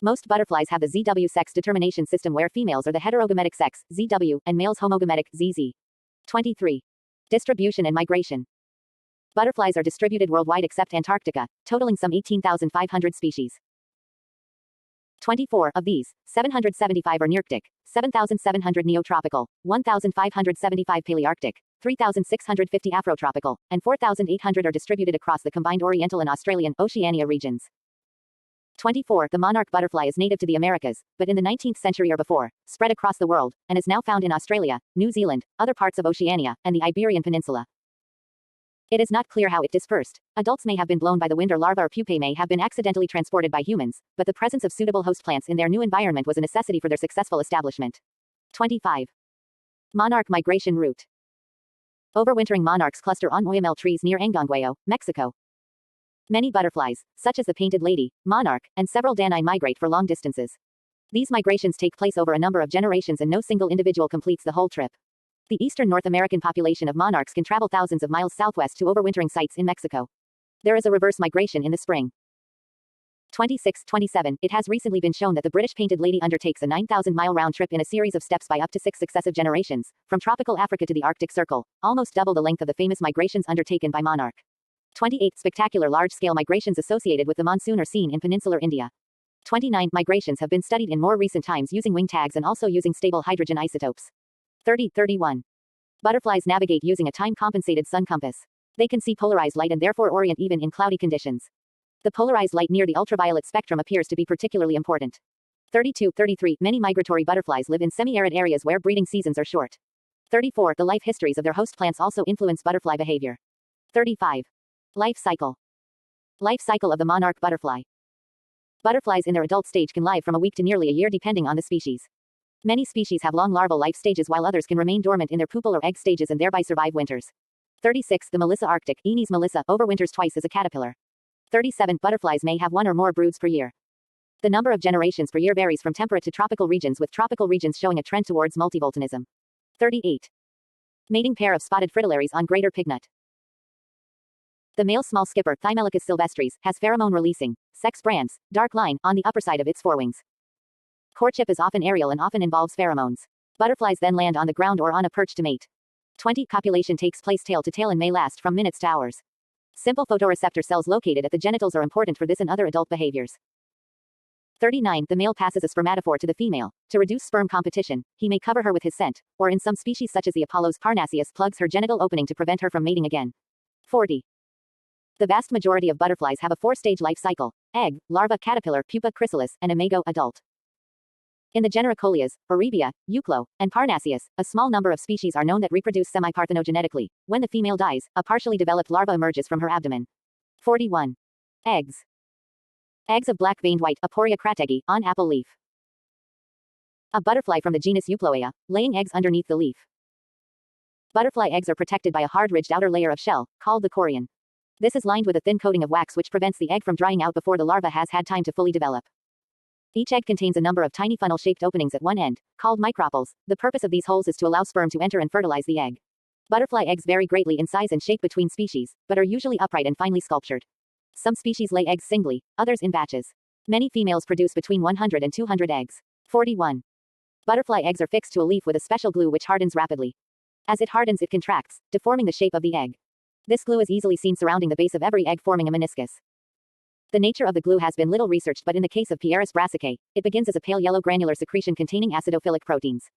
Most butterflies have the ZW sex determination system where females are the heterogametic sex, ZW, and males homogametic, ZZ. 23. Distribution and migration. Butterflies are distributed worldwide except Antarctica, totaling some 18,500 species. 24 of these, 775 are nearctic, 7,700 neotropical, 1,575 palearctic, 3,650 afrotropical, and 4,800 are distributed across the combined Oriental and Australian, Oceania regions. 24. The monarch butterfly is native to the Americas, but in the 19th century or before, spread across the world, and is now found in Australia, New Zealand, other parts of Oceania, and the Iberian Peninsula. It is not clear how it dispersed. Adults may have been blown by the wind or larvae or pupae may have been accidentally transported by humans, but the presence of suitable host plants in their new environment was a necessity for their successful establishment. 25. Monarch migration route. Overwintering monarchs cluster on oyamel trees near Angangueo, Mexico. Many butterflies, such as the painted lady, monarch, and several Danae migrate for long distances. These migrations take place over a number of generations and no single individual completes the whole trip. The eastern North American population of monarchs can travel thousands of miles southwest to overwintering sites in Mexico. There is a reverse migration in the spring. 26-27. It has recently been shown that the British painted lady undertakes a 9,000-mile round trip in a series of steps by up to 6 successive generations, from tropical Africa to the Arctic Circle, almost double the length of the famous migrations undertaken by monarch. 28. Spectacular large-scale migrations associated with the monsoon are seen in peninsular India. 29. Migrations have been studied in more recent times using wing tags and also using stable hydrogen isotopes. 30-31. Butterflies navigate using a time-compensated sun compass. They can see polarized light and therefore orient even in cloudy conditions. The polarized light near the ultraviolet spectrum appears to be particularly important. 32-33. Many migratory butterflies live in semi-arid areas where breeding seasons are short. 34. The life histories of their host plants also influence butterfly behavior. 35. Life cycle. Life cycle of the monarch butterfly. Butterflies in their adult stage can live from a week to nearly a year depending on the species. Many species have long larval life stages while others can remain dormant in their pupal or egg stages and thereby survive winters. 36. The Melissa arctic, Aenes melissa, overwinters twice as a caterpillar. 37. Butterflies may have one or more broods per year. The number of generations per year varies from temperate to tropical regions, with tropical regions showing a trend towards multivoltinism. 38. Mating pair of spotted fritillaries on greater pignut. The male small skipper, Thymelicus sylvestris, has pheromone-releasing, sex brands, dark line, on the upper side of its forewings. Courtship is often aerial and often involves pheromones. Butterflies then land on the ground or on a perch to mate. 20. Copulation takes place tail to tail and may last from minutes to hours. Simple photoreceptor cells located at the genitals are important for this and other adult behaviors. 39. The male passes a spermatophore to the female. To reduce sperm competition, he may cover her with his scent, or in some species such as the Apollo's Parnassus plugs her genital opening to prevent her from mating again. 40. The vast majority of butterflies have a 4-stage life cycle: egg, larva, caterpillar, pupa, chrysalis, and imago, adult. In the genera Coleus, Oribia, Euclo, and Parnassus, a small number of species are known that reproduce semi-parthenogenetically. When the female dies, a partially developed larva emerges from her abdomen. 41. Eggs. Eggs of black-veined white, Aporia crategi, on apple leaf. A butterfly from the genus Euploea, laying eggs underneath the leaf. Butterfly eggs are protected by a hard-ridged outer layer of shell, called the chorion. This is lined with a thin coating of wax which prevents the egg from drying out before the larva has had time to fully develop. Each egg contains a number of tiny funnel-shaped openings at one end, called micropoles. The purpose of these holes is to allow sperm to enter and fertilize the egg. Butterfly eggs vary greatly in size and shape between species, but are usually upright and finely sculptured. Some species lay eggs singly, others in batches. Many females produce between 100 and 200 eggs. 41. Butterfly eggs are fixed to a leaf with a special glue which hardens rapidly. As it hardens, it contracts, deforming the shape of the egg. This glue is easily seen surrounding the base of every egg, forming a meniscus. The nature of the glue has been little researched, but in the case of Pieris brassicae, it begins as a pale yellow granular secretion containing acidophilic proteins.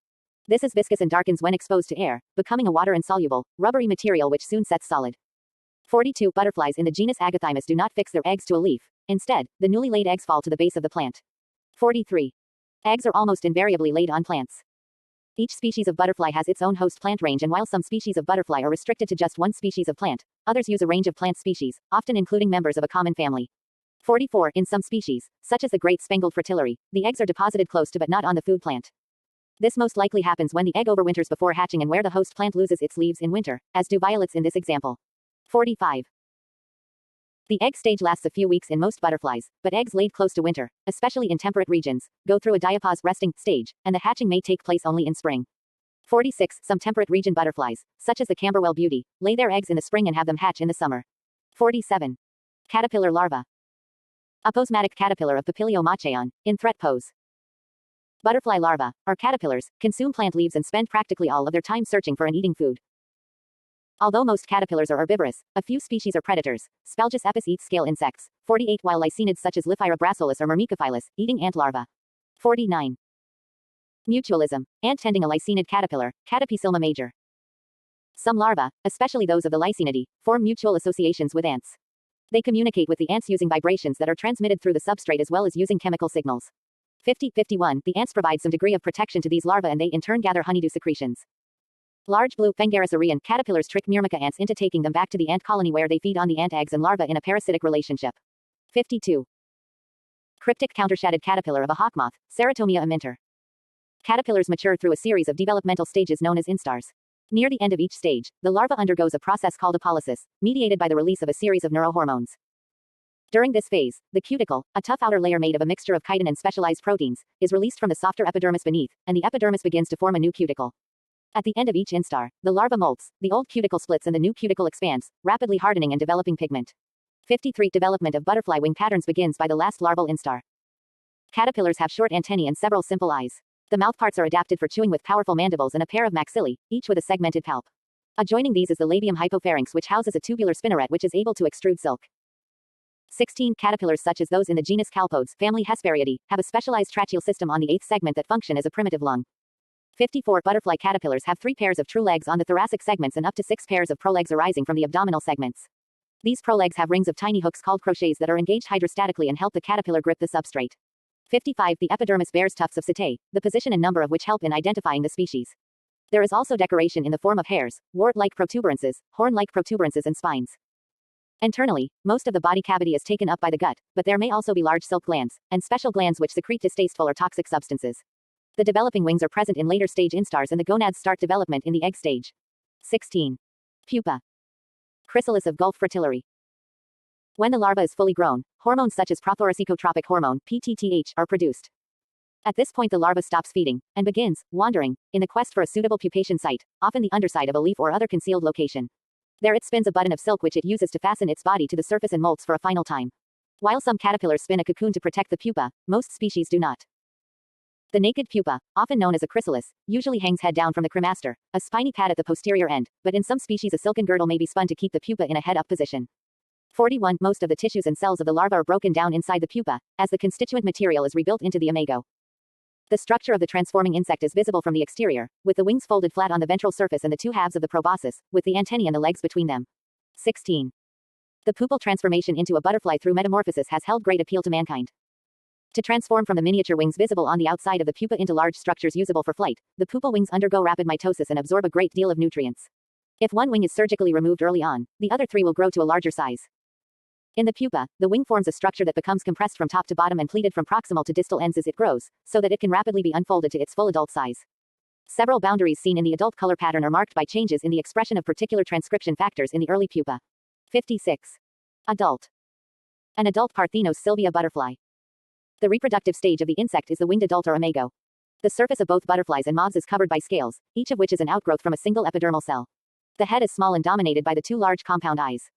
This is viscous and darkens when exposed to air, becoming a water-insoluble, rubbery material which soon sets solid. 42. Butterflies in the genus Agathymus do not fix their eggs to a leaf. Instead, the newly laid eggs fall to the base of the plant. 43. Eggs are almost invariably laid on plants. Each species of butterfly has its own host plant range, and while some species of butterfly are restricted to just one species of plant, others use a range of plant species, often including members of a common family. 44. In some species, such as the great spangled fritillary, the eggs are deposited close to but not on the food plant. This most likely happens when the egg overwinters before hatching and where the host plant loses its leaves in winter, as do violets in this example. 45. The egg stage lasts a few weeks in most butterflies, but eggs laid close to winter, especially in temperate regions, go through a diapause resting stage, and the hatching may take place only in spring. 46. Some temperate region butterflies, such as the Camberwell beauty, lay their eggs in the spring and have them hatch in the summer. 47. Caterpillar larva. Aposematic caterpillar of Papilio in threat pose. Butterfly larvae, or caterpillars, consume plant leaves and spend practically all of their time searching for and eating food. Although most caterpillars are herbivorous, a few species are predators. Spalgis epis eats scale insects. 48 While lycaenids such as Liphyra bracholus are myrmecophilous, eating ant larvae. 49. Mutualism. Ant tending a lycaenid caterpillar, Catapecilma major. Some larvae, especially those of the Lycaenidae, form mutual associations with ants. They communicate with the ants using vibrations that are transmitted through the substrate as well as using chemical signals. 50-51 The ants provide some degree of protection to these larvae and they in turn gather honeydew secretions. Large blue Phangarus caterpillars trick Myrmica ants into taking them back to the ant colony where they feed on the ant eggs and larvae in a parasitic relationship. 52. Cryptic countershaded caterpillar of a hawkmoth, Ceratomia aminter. Caterpillars mature through a series of developmental stages known as instars. Near the end of each stage, the larva undergoes a process called apolysis, mediated by the release of a series of neurohormones. During this phase, the cuticle, a tough outer layer made of a mixture of chitin and specialized proteins, is released from the softer epidermis beneath, and the epidermis begins to form a new cuticle. At the end of each instar, the larva molts, the old cuticle splits and the new cuticle expands, rapidly hardening and developing pigment. 53 Development of butterfly wing patterns begins by the last larval instar. Caterpillars have short antennae and several simple eyes. The mouthparts are adapted for chewing with powerful mandibles and a pair of maxillae, each with a segmented palp. Adjoining these is the labium hypopharynx which houses a tubular spinneret which is able to extrude silk. 16 Caterpillars such as those in the genus Chalcodes, family Hesperiidae, have a specialized tracheal system on the eighth segment that function as a primitive lung. 54 Butterfly caterpillars have 3 pairs of true legs on the thoracic segments and up to 6 pairs of prolegs arising from the abdominal segments. These prolegs have rings of tiny hooks called crochets that are engaged hydrostatically and help the caterpillar grip the substrate. 55 The epidermis bears tufts of setae, the position and number of which help in identifying the species. There is also decoration in the form of hairs, wart-like protuberances, horn-like protuberances and spines. Internally, most of the body cavity is taken up by the gut, but there may also be large silk glands, and special glands which secrete distasteful or toxic substances. The developing wings are present in later stage instars and the gonads start development in the egg stage. 16. Pupa. Chrysalis of Gulf fritillary. When the larva is fully grown, hormones such as prothoraceucotropic hormone, PTTH, are produced. At this point the larva stops feeding, and begins, wandering, in the quest for a suitable pupation site, often the underside of a leaf or other concealed location. There it spins a button of silk which it uses to fasten its body to the surface and molts for a final time. While some caterpillars spin a cocoon to protect the pupa, most species do not. The naked pupa, often known as a chrysalis, usually hangs head down from the cremaster, a spiny pad at the posterior end, but in some species a silken girdle may be spun to keep the pupa in a head-up position. 41 Most of the tissues and cells of the larva are broken down inside the pupa, as the constituent material is rebuilt into the imago. The structure of the transforming insect is visible from the exterior, with the wings folded flat on the ventral surface and the 2 halves of the proboscis, with the antennae and the legs between them. 16. The pupal transformation into a butterfly through metamorphosis has held great appeal to mankind. To transform from the miniature wings visible on the outside of the pupa into large structures usable for flight, the pupal wings undergo rapid mitosis and absorb a great deal of nutrients. If one wing is surgically removed early on, the other 3 will grow to a larger size. In the pupa, the wing forms a structure that becomes compressed from top to bottom and pleated from proximal to distal ends as it grows, so that it can rapidly be unfolded to its full adult size. Several boundaries seen in the adult color pattern are marked by changes in the expression of particular transcription factors in the early pupa. 56. Adult. An adult Parthenos sylvia butterfly. The reproductive stage of the insect is the winged adult or imago. The surface of both butterflies and moths is covered by scales, each of which is an outgrowth from a single epidermal cell. The head is small and dominated by the 2 large compound eyes.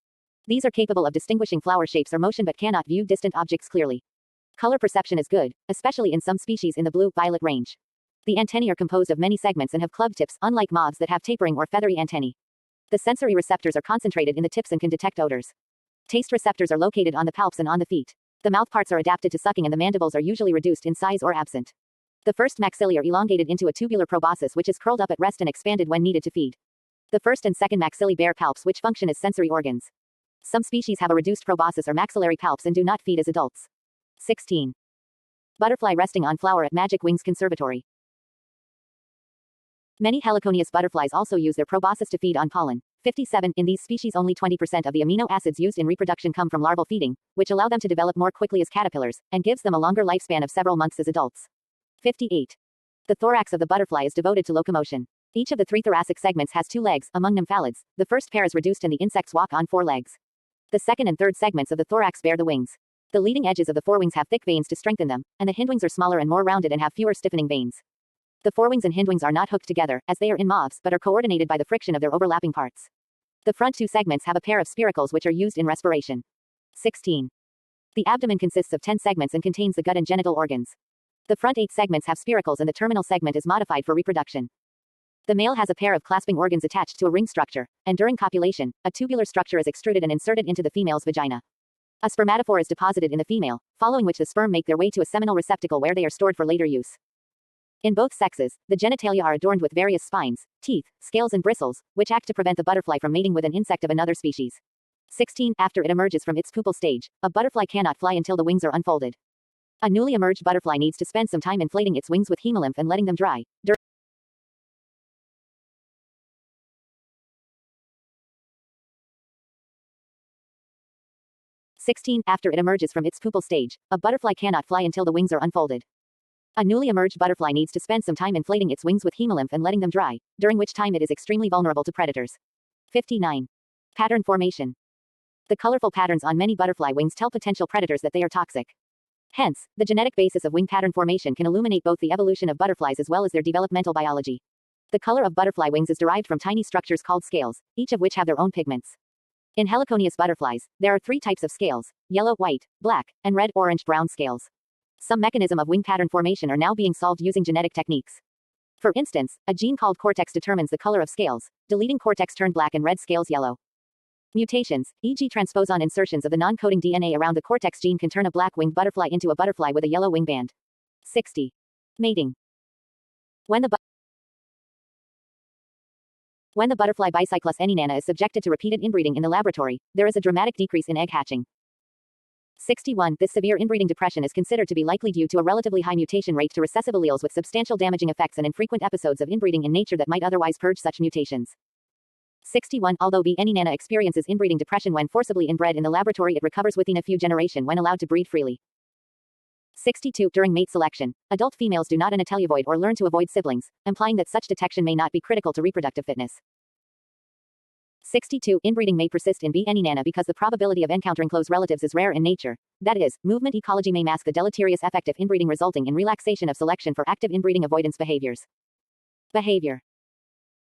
These are capable of distinguishing flower shapes or motion but cannot view distant objects clearly. Color perception is good, especially in some species in the blue-violet range. The antennae are composed of many segments and have club tips, unlike moths that have tapering or feathery antennae. The sensory receptors are concentrated in the tips and can detect odors. Taste receptors are located on the palps and on the feet. The mouthparts are adapted to sucking and the mandibles are usually reduced in size or absent. The first maxillae are elongated into a tubular proboscis which is curled up at rest and expanded when needed to feed. The first and second maxillae bear palps which function as sensory organs. Some species have a reduced proboscis or maxillary palps and do not feed as adults. 16. Butterfly resting on flower at Magic Wings Conservatory. Many heliconius butterflies also use their proboscis to feed on pollen. 57. In these species only 20% of the amino acids used in reproduction come from larval feeding, which allow them to develop more quickly as caterpillars, and gives them a longer lifespan of several months as adults. 58. The thorax of the butterfly is devoted to locomotion. Each of the 3 thoracic segments has 2 legs, among nymphalids. The first pair is reduced and the insects walk on 4 legs. The second and third segments of the thorax bear the wings. The leading edges of the forewings have thick veins to strengthen them, and the hindwings are smaller and more rounded and have fewer stiffening veins. The forewings and hindwings are not hooked together, as they are in moths, but are coordinated by the friction of their overlapping parts. The front 2 segments have a pair of spiracles which are used in respiration. 16. The abdomen consists of 10 segments and contains the gut and genital organs. The front 8 segments have spiracles and the terminal segment is modified for reproduction. The male has a pair of clasping organs attached to a ring structure, and during copulation, a tubular structure is extruded and inserted into the female's vagina. A spermatophore is deposited in the female, following which the sperm make their way to a seminal receptacle where they are stored for later use. In both sexes, the genitalia are adorned with various spines, teeth, scales and bristles, which act to prevent the butterfly from mating with an insect of another species. 16. After it emerges from its pupal stage, a butterfly cannot fly until the wings are unfolded. A newly emerged butterfly needs to spend some time inflating its wings with hemolymph and letting them dry. 16. After it emerges from its pupal stage, a butterfly cannot fly until the wings are unfolded. A newly emerged butterfly needs to spend some time inflating its wings with hemolymph and letting them dry, during which time it is extremely vulnerable to predators. 59. Pattern formation. The colorful patterns on many butterfly wings tell potential predators that they are toxic. Hence, the genetic basis of wing pattern formation can illuminate both the evolution of butterflies as well as their developmental biology. The color of butterfly wings is derived from tiny structures called scales, each of which have their own pigments. In heliconius butterflies, there are 3 types of scales: yellow, white, black, and red, orange, brown scales. Some mechanism of wing pattern formation are now being solved using genetic techniques. For instance, a gene called cortex determines the color of scales. Deleting cortex turn black and red scales yellow. Mutations, e.g. transposon insertions of the non-coding DNA around the cortex gene can turn a black-winged butterfly into a butterfly with a yellow wing band. 60. Mating. When the butterfly Bicyclus eninana is subjected to repeated inbreeding in the laboratory, there is a dramatic decrease in egg hatching. 61. This severe inbreeding depression is considered to be likely due to a relatively high mutation rate to recessive alleles with substantial damaging effects and infrequent episodes of inbreeding in nature that might otherwise purge such mutations. 61. Although B. eninana experiences inbreeding depression when forcibly inbred in the laboratory, it recovers within a few generations when allowed to breed freely. 62. During mate selection, adult females do not anateluvoid or learn to avoid siblings, implying that such detection may not be critical to reproductive fitness. 62. Inbreeding may persist in B. eninana because the probability of encountering close relatives is rare in nature. That is, movement ecology may mask the deleterious effect of inbreeding, resulting in relaxation of selection for active inbreeding avoidance behaviors. Behavior.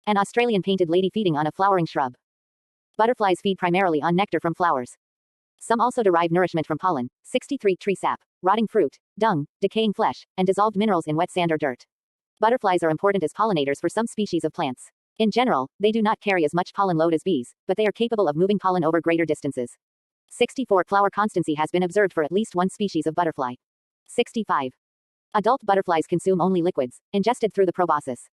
An Australian painted lady feeding on a flowering shrub. Butterflies feed primarily on nectar from flowers. Some also derive nourishment from pollen. 63. Tree sap, rotting fruit, dung, decaying flesh, and dissolved minerals in wet sand or dirt. Butterflies are important as pollinators for some species of plants. In general, they do not carry as much pollen load as bees, but they are capable of moving pollen over greater distances. 64. Flower constancy has been observed for at least one species of butterfly. 65. Adult butterflies consume only liquids, ingested through the proboscis.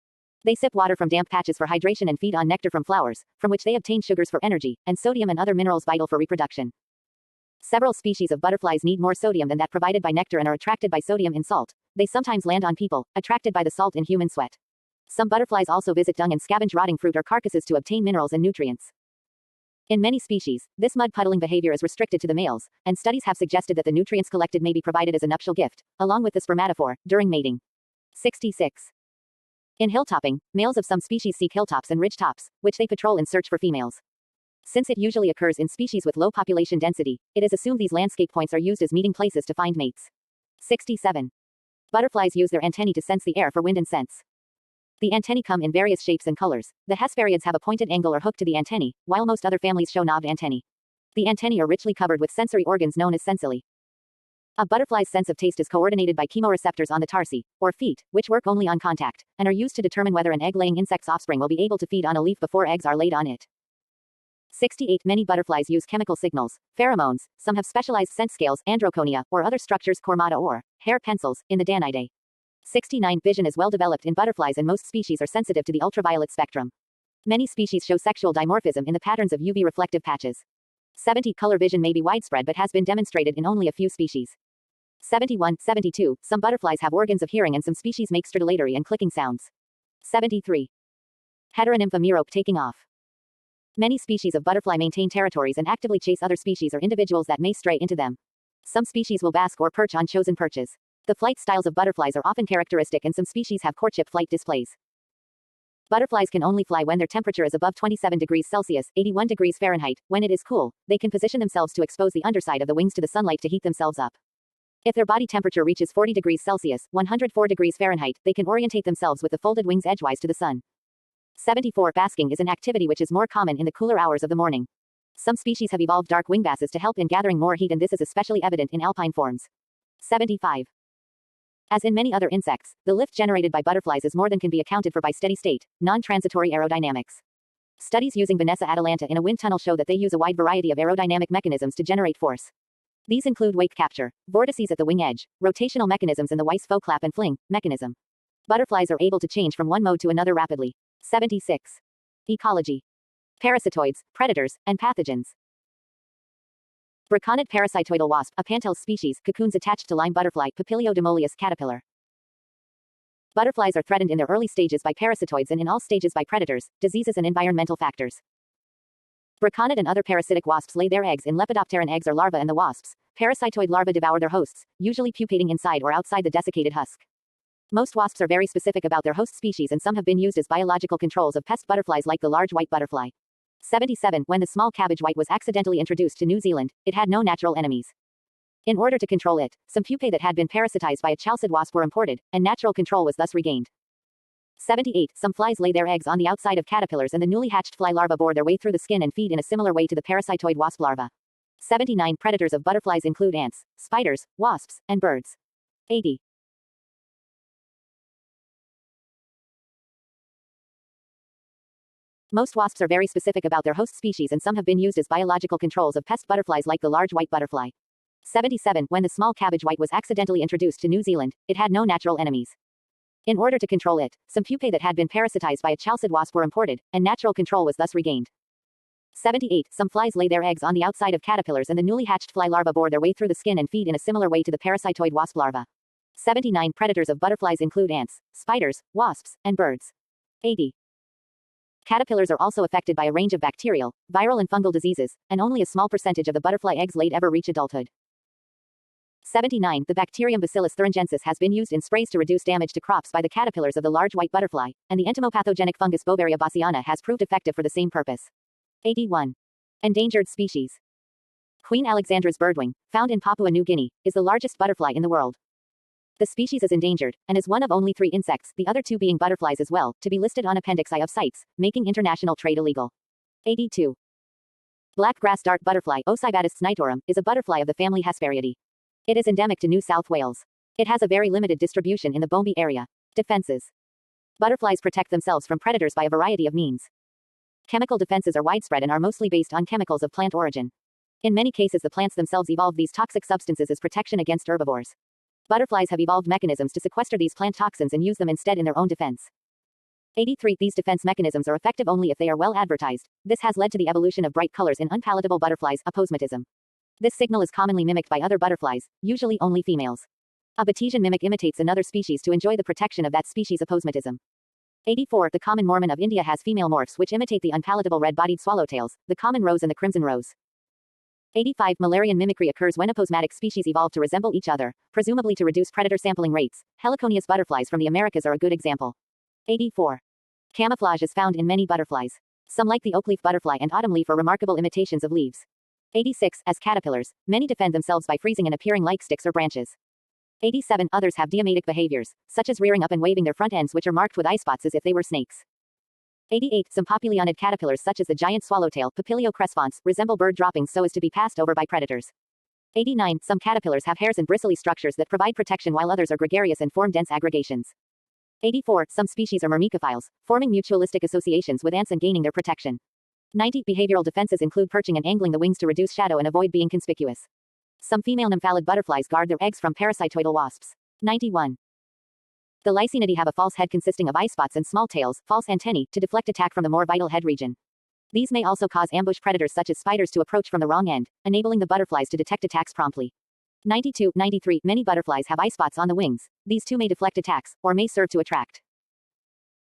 They sip water from damp patches for hydration and feed on nectar from flowers, from which they obtain sugars for energy, and sodium and other minerals vital for reproduction. Several species of butterflies need more sodium than that provided by nectar and are attracted by sodium in salt. They sometimes land on people, attracted by the salt in human sweat. Some butterflies also visit dung and scavenge rotting fruit or carcasses to obtain minerals and nutrients. In many species, this mud-puddling behavior is restricted to the males, and studies have suggested that the nutrients collected may be provided as a nuptial gift, along with the spermatophore, during mating. 66. In hilltopping, males of some species seek hilltops and ridgetops, which they patrol in search for females. Since it usually occurs in species with low population density, it is assumed these landscape points are used as meeting places to find mates. 67. Butterflies use their antennae to sense the air for wind and scents. The antennae come in various shapes and colors. The Hesperiids have a pointed angle or hook to the antennae, while most other families show knobbed antennae. The antennae are richly covered with sensory organs known as sensillae. A butterfly's sense of taste is coordinated by chemoreceptors on the tarsi, or feet, which work only on contact, and are used to determine whether an egg-laying insect's offspring will be able to feed on a leaf before eggs are laid on it. 68. Many butterflies use chemical signals, pheromones, some have specialized scent scales, androconia, or other structures, cormata or hair pencils, in the Danidae. 69. Vision is well developed in butterflies and most species are sensitive to the ultraviolet spectrum. Many species show sexual dimorphism in the patterns of UV reflective patches. 70. Color vision may be widespread but has been demonstrated in only a few species. 71. 72. Some butterflies have organs of hearing and some species make stridulatory and clicking sounds. 73. Heteronympha merope taking off. Many species of butterfly maintain territories and actively chase other species or individuals that may stray into them. Some species will bask or perch on chosen perches. The flight styles of butterflies are often characteristic and some species have courtship flight displays. Butterflies can only fly when their temperature is above 27 degrees Celsius, 81 degrees Fahrenheit. When it is cool, they can position themselves to expose the underside of the wings to the sunlight to heat themselves up. If their body temperature reaches 40 degrees Celsius, 104 degrees Fahrenheit, they can orientate themselves with the folded wings edgewise to the sun. 74. Basking is an activity which is more common in the cooler hours of the morning. Some species have evolved dark wing basses to help in gathering more heat, and this is especially evident in alpine forms. 75. As in many other insects, the lift generated by butterflies is more than can be accounted for by steady-state, non-transitory aerodynamics. Studies using Vanessa atalanta in a wind tunnel show that they use a wide variety of aerodynamic mechanisms to generate force. These include wake capture, vortices at the wing edge, rotational mechanisms, and the Weiss-Faux clap and fling mechanism. Butterflies are able to change from one mode to another rapidly. 76. Ecology. Parasitoids, predators, and pathogens. Braconid parasitoidal wasp, a Pantel's species, cocoons attached to lime butterfly, Papilio demolius caterpillar. Butterflies are threatened in their early stages by parasitoids and in all stages by predators, diseases, and environmental factors. Braconid and other parasitic wasps lay their eggs in lepidopteran eggs or larvae, and the wasps' parasitoid larvae devour their hosts, usually pupating inside or outside the desiccated husk. Most wasps are very specific about their host species, and some have been used as biological controls of pest butterflies like the large white butterfly. 77. When the small cabbage white was accidentally introduced to New Zealand, it had no natural enemies. In order to control it, some pupae that had been parasitized by a chalcid wasp were imported, and natural control was thus regained. 78. Some flies lay their eggs on the outside of caterpillars, and the newly hatched fly larvae bore their way through the skin and feed in a similar way to the parasitoid wasp larva. 79. Predators of butterflies include ants, spiders, wasps, and birds. 80. Most wasps are very specific about their host species, and some have been used as biological controls of pest butterflies like the large white butterfly. 77. When the small cabbage white was accidentally introduced to New Zealand, it had no natural enemies. In order to control it, some pupae that had been parasitized by a chalcid wasp were imported, and natural control was thus regained. 78. Some flies lay their eggs on the outside of caterpillars, and the newly hatched fly larvae bore their way through the skin and feed in a similar way to the parasitoid wasp larva. 79. Predators of butterflies include ants, spiders, wasps, and birds. 80. Caterpillars are also affected by a range of bacterial, viral, and fungal diseases, and only a small percentage of the butterfly eggs laid ever reach adulthood. 79. The bacterium Bacillus thuringiensis has been used in sprays to reduce damage to crops by the caterpillars of the large white butterfly, and the entomopathogenic fungus Beauveria bassiana has proved effective for the same purpose. 81. Endangered species. Queen Alexandra's birdwing, found in Papua New Guinea, is the largest butterfly in the world. The species is endangered, and is one of only 3 insects, the other 2 being butterflies as well, to be listed on Appendix I of CITES, making international trade illegal. 82. Black grass dart butterfly, Ocybatus snitorum, is a butterfly of the family Hesperiidae. It is endemic to New South Wales. It has a very limited distribution in the Bombi area. Defenses. Butterflies protect themselves from predators by a variety of means. Chemical defenses are widespread and are mostly based on chemicals of plant origin. In many cases, the plants themselves evolve these toxic substances as protection against herbivores. Butterflies have evolved mechanisms to sequester these plant toxins and use them instead in their own defense. 83. These defense mechanisms are effective only if they are well advertised. This has led to the evolution of bright colors in unpalatable butterflies, aposematism. This signal is commonly mimicked by other butterflies, usually only females. A Batesian mimic imitates another species to enjoy the protection of that species' aposematism. 84. The common Mormon of India has female morphs which imitate the unpalatable red-bodied swallowtails, the common rose and the crimson rose. 85. Malarian mimicry occurs when aposematic species evolve to resemble each other, presumably to reduce predator sampling rates. Heliconius butterflies from the Americas are a good example. 84. Camouflage is found in many butterflies. Some, like the oakleaf butterfly and autumn leaf, are remarkable imitations of leaves. 86. As caterpillars, many defend themselves by freezing and appearing like sticks or branches. 87. Others have diametic behaviors, such as rearing up and waving their front ends, which are marked with eye spots as if they were snakes. 88. Some populionid caterpillars, such as the giant swallowtail, Papilio crescens, resemble bird droppings so as to be passed over by predators. 89. Some caterpillars have hairs and bristly structures that provide protection, while others are gregarious and form dense aggregations. 84. Some species are myrmecophiles, forming mutualistic associations with ants and gaining their protection. 90. Behavioral defenses include perching and angling the wings to reduce shadow and avoid being conspicuous. Some female nymphalid butterflies guard their eggs from parasitoidal wasps. 91. The Lycaenidae have a false head consisting of eye spots and small tails, false antennae, to deflect attack from the more vital head region. These may also cause ambush predators such as spiders to approach from the wrong end, enabling the butterflies to detect attacks promptly. 92. 93. Many butterflies have eye spots on the wings. These too may deflect attacks, or may serve to attract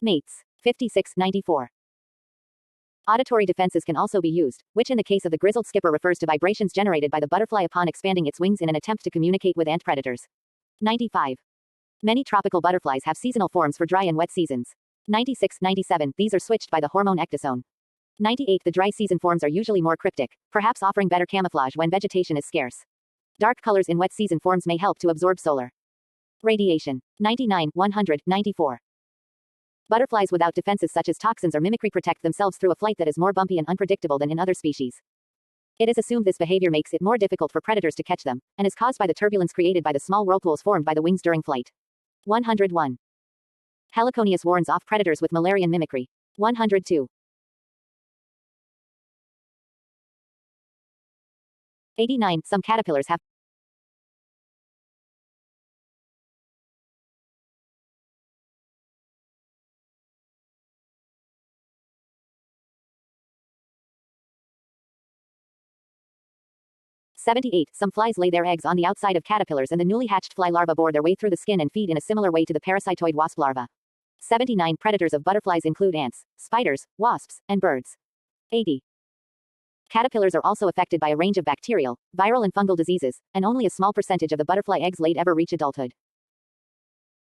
mates. 56. 94. Auditory defenses can also be used, which in the case of the grizzled skipper refers to vibrations generated by the butterfly upon expanding its wings in an attempt to communicate with ant predators. 95. Many tropical butterflies have seasonal forms for dry and wet seasons. 96. 97. These are switched by the hormone ecdysone. 98. The dry season forms are usually more cryptic, perhaps offering better camouflage when vegetation is scarce. Dark colors in wet season forms may help to absorb solar radiation. 99. 100. 94. Butterflies without defenses such as toxins or mimicry protect themselves through a flight that is more bumpy and unpredictable than in other species. It is assumed this behavior makes it more difficult for predators to catch them, and is caused by the turbulence created by the small whirlpools formed by the wings during flight. 101. Heliconius warns off predators with Müllerian mimicry. 102. 89. Some caterpillars have 78. Some flies lay their eggs on the outside of caterpillars and the newly hatched fly larvae bore their way through the skin and feed in a similar way to the parasitoid wasp larva. 79. Predators of butterflies include ants, spiders, wasps, and birds. 80. Caterpillars are also affected by a range of bacterial, viral and fungal diseases, and only a small percentage of the butterfly eggs laid ever reach adulthood.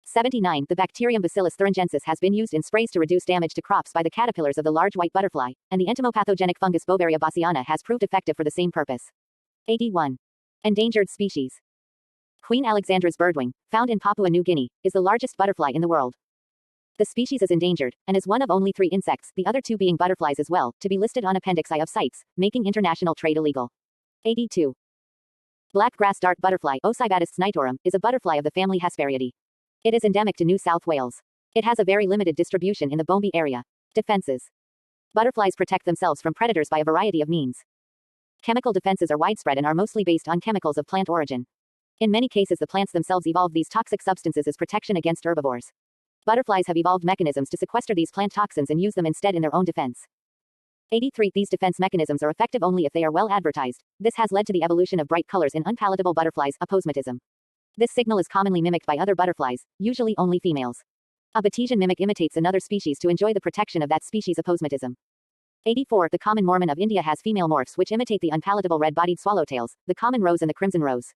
79. The bacterium Bacillus thuringiensis has been used in sprays to reduce damage to crops by the caterpillars of the large white butterfly, and the entomopathogenic fungus Bovaria bassiana has proved effective for the same purpose. 81. Endangered species. Queen Alexandra's birdwing, found in Papua New Guinea, is the largest butterfly in the world. The species is endangered, and is one of only 3 insects, the other 2 being butterflies as well, to be listed on Appendix I of CITES, making international trade illegal. 82. Black grass dart butterfly Ocybatus snitorum is a butterfly of the family Hesperiidae. It is endemic to New South Wales. It has a very limited distribution in the Bombi area. Defenses. Butterflies protect themselves from predators by a variety of means. Chemical defenses are widespread and are mostly based on chemicals of plant origin. In many cases the plants themselves evolve these toxic substances as protection against herbivores. Butterflies have evolved mechanisms to sequester these plant toxins and use them instead in their own defense. 83. These defense mechanisms are effective only if they are well advertised. This has led to the evolution of bright colors in unpalatable butterflies, aposematism. This signal is commonly mimicked by other butterflies, usually only females. A Batesian mimic imitates another species to enjoy the protection of that species' aposematism. 84. The common Mormon of India has female morphs which imitate the unpalatable red-bodied swallowtails, the common rose and the crimson rose.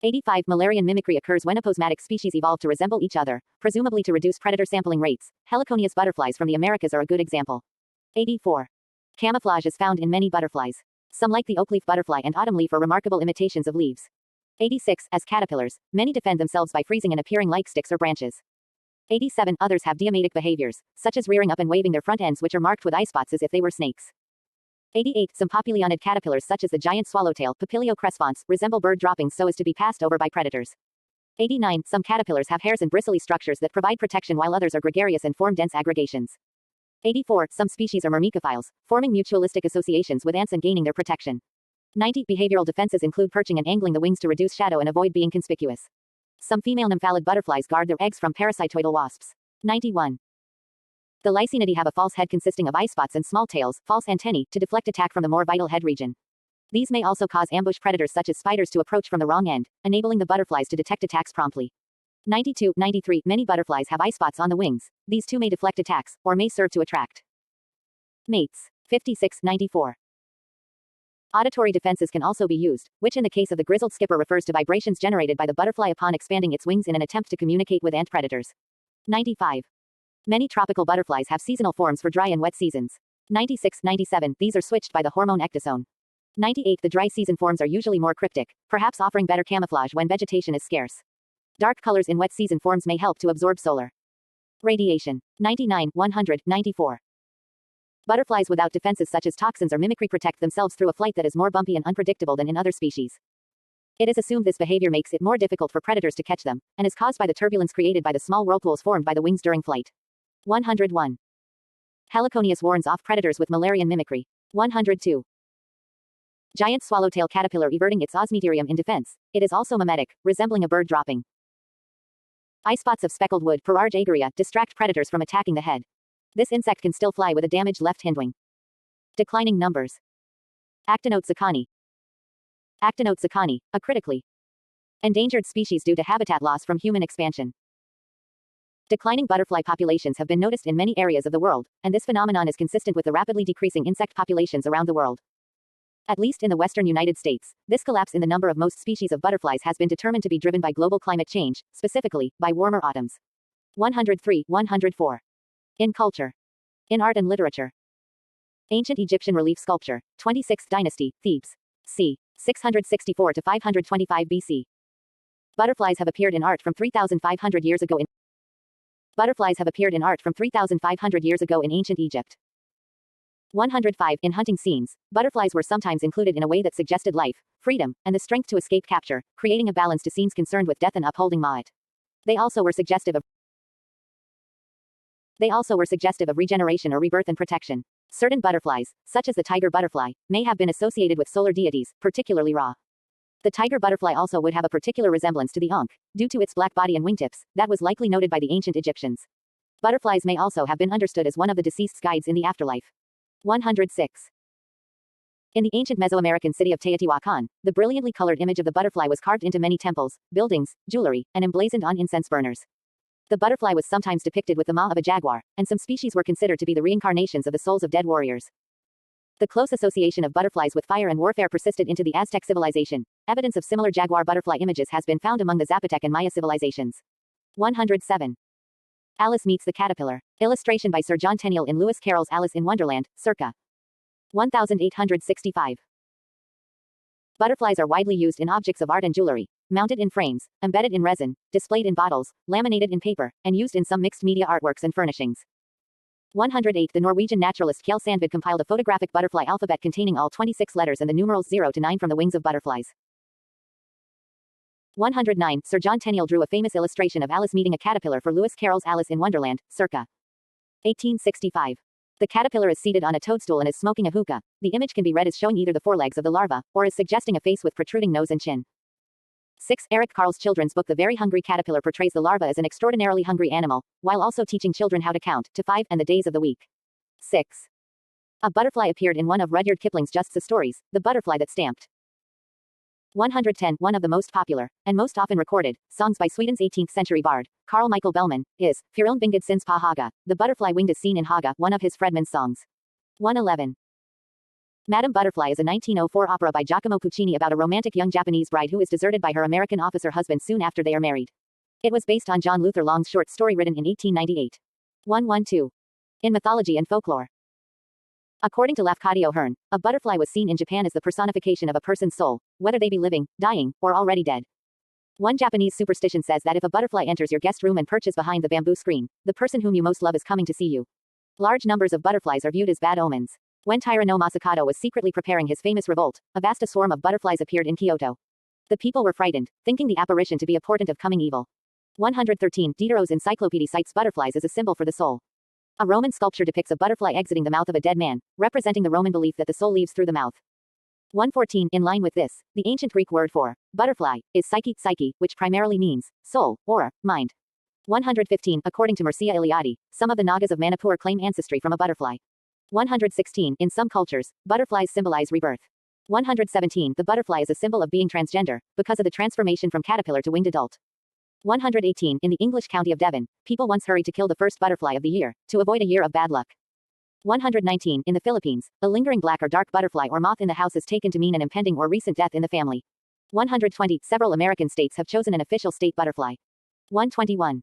85. Müllerian mimicry occurs when aposematic species evolve to resemble each other, presumably to reduce predator sampling rates. Heliconius butterflies from the Americas are a good example. 84. Camouflage is found in many butterflies. Some like the oakleaf butterfly and autumn leaf are remarkable imitations of leaves. 86. As caterpillars, many defend themselves by freezing and appearing like sticks or branches. 87. Others have diametic behaviors, such as rearing up and waving their front ends which are marked with eye spots as if they were snakes. 88. Some populionid caterpillars such as the giant swallowtail Papilio crescens resemble bird droppings so as to be passed over by predators. 89. Some caterpillars have hairs and bristly structures that provide protection while others are gregarious and form dense aggregations. 84. Some species are myrmecophiles, forming mutualistic associations with ants and gaining their protection. 90. Behavioral defenses include perching and angling the wings to reduce shadow and avoid being conspicuous. Some female nymphalid butterflies guard their eggs from parasitoidal wasps. 91. The Lycaenidae have a false head consisting of eye spots and small tails, false antennae, to deflect attack from the more vital head region. These may also cause ambush predators such as spiders to approach from the wrong end, enabling the butterflies to detect attacks promptly. 92. 93. Many butterflies have eye spots on the wings. These too may deflect attacks, or may serve to attract mates. 56. 94. Auditory defenses can also be used, which in the case of the grizzled skipper refers to vibrations generated by the butterfly upon expanding its wings in an attempt to communicate with ant predators. 95. Many tropical butterflies have seasonal forms for dry and wet seasons. 96. 97. These are switched by the hormone ecdysone. 98. The dry season forms are usually more cryptic, perhaps offering better camouflage when vegetation is scarce. Dark colors in wet season forms may help to absorb solar radiation. 99. 100. 94. Butterflies without defenses such as toxins or mimicry protect themselves through a flight that is more bumpy and unpredictable than in other species. It is assumed this behavior makes it more difficult for predators to catch them, and is caused by the turbulence created by the small whirlpools formed by the wings during flight. 101. Heliconius warns off predators with Müllerian mimicry. 102. Giant swallowtail caterpillar everting its osmeterium in defense. It is also mimetic, resembling a bird dropping. Eye spots of speckled wood Pararge aegaria distract predators from attacking the head. This insect can still fly with a damaged left hindwing. Declining numbers. Actinote zaccani. Actinote zaccani, a critically endangered species due to habitat loss from human expansion. Declining butterfly populations have been noticed in many areas of the world, and this phenomenon is consistent with the rapidly decreasing insect populations around the world. At least in the western United States, this collapse in the number of most species of butterflies has been determined to be driven by global climate change, specifically, by warmer autumns. 103. 104. In culture. In art and literature. Ancient Egyptian relief sculpture, 26th dynasty, Thebes. c. 664 to 525 BC. Butterflies have appeared in art from 3,500 years ago in Butterflies have appeared in art from 3,500 years ago in ancient Egypt. 105. In hunting scenes, butterflies were sometimes included in a way that suggested life, freedom, and the strength to escape capture, creating a balance to scenes concerned with death and upholding Ma'at. They also were suggestive of regeneration or rebirth and protection. Certain butterflies, such as the tiger butterfly, may have been associated with solar deities, particularly Ra. The tiger butterfly also would have a particular resemblance to the ankh, due to its black body and wingtips, that was likely noted by the ancient Egyptians. Butterflies may also have been understood as one of the deceased's guides in the afterlife. 106. In the ancient Mesoamerican city of Teotihuacan, the brilliantly colored image of the butterfly was carved into many temples, buildings, jewelry, and emblazoned on incense burners. The butterfly was sometimes depicted with the maw of a jaguar, and some species were considered to be the reincarnations of the souls of dead warriors. The close association of butterflies with fire and warfare persisted into the Aztec civilization. Evidence of similar jaguar butterfly images has been found among the Zapotec and Maya civilizations. 107. Alice meets the caterpillar. Illustration by Sir John Tenniel in Lewis Carroll's Alice in Wonderland, circa 1865. Butterflies are widely used in objects of art and jewelry, mounted in frames, embedded in resin, displayed in bottles, laminated in paper, and used in some mixed media artworks and furnishings. 108. The Norwegian naturalist Kjell Sandved compiled a photographic butterfly alphabet containing all 26 letters and the numerals 0 to 9 from the wings of butterflies. 109. Sir John Tenniel drew a famous illustration of Alice meeting a caterpillar for Lewis Carroll's Alice in Wonderland, circa 1865. The caterpillar is seated on a toadstool and is smoking a hookah. The image can be read as showing either the forelegs of the larva, or as suggesting a face with protruding nose and chin. 6. Eric Carle's children's book The Very Hungry Caterpillar portrays the larva as an extraordinarily hungry animal, while also teaching children how to count to 5 and the days of the week. 6. A butterfly appeared in one of Rudyard Kipling's Just So stories, The Butterfly That Stamped. 110. One of the most popular, and most often recorded, songs by Sweden's 18th-century bard, Carl Michael Bellman, is Fjärilen Vingad Sins på Haga, The Butterfly Winged is Seen in Haga, one of his Fredman's songs. 111. Madame Butterfly is a 1904 opera by Giacomo Puccini about a romantic young Japanese bride who is deserted by her American officer husband soon after they are married. It was based on John Luther Long's short story written in 1898. 112. In mythology and folklore. According to Lafcadio Hearn, a butterfly was seen in Japan as the personification of a person's soul, whether they be living, dying, or already dead. One Japanese superstition says that if a butterfly enters your guest room and perches behind the bamboo screen, the person whom you most love is coming to see you. Large numbers of butterflies are viewed as bad omens. When Taira no Masakado was secretly preparing his famous revolt, a vast swarm of butterflies appeared in Kyoto. The people were frightened, thinking the apparition to be a portent of coming evil. 113. Diderot's encyclopedia cites butterflies as a symbol for the soul. A Roman sculpture depicts a butterfly exiting the mouth of a dead man, representing the Roman belief that the soul leaves through the mouth. 114. In line with this, the ancient Greek word for butterfly is psyche, which primarily means soul or mind. 115. According to Mircea Eliade, some of the Nagas of Manipur claim ancestry from a butterfly. 116. In some cultures, butterflies symbolize rebirth. 117. The butterfly is a symbol of being transgender, because of the transformation from caterpillar to winged adult. 118. In the English county of Devon, people once hurried to kill the first butterfly of the year, to avoid a year of bad luck. 119. In the Philippines, a lingering black or dark butterfly or moth in the house is taken to mean an impending or recent death in the family. 120. Several American states have chosen an official state butterfly. 121.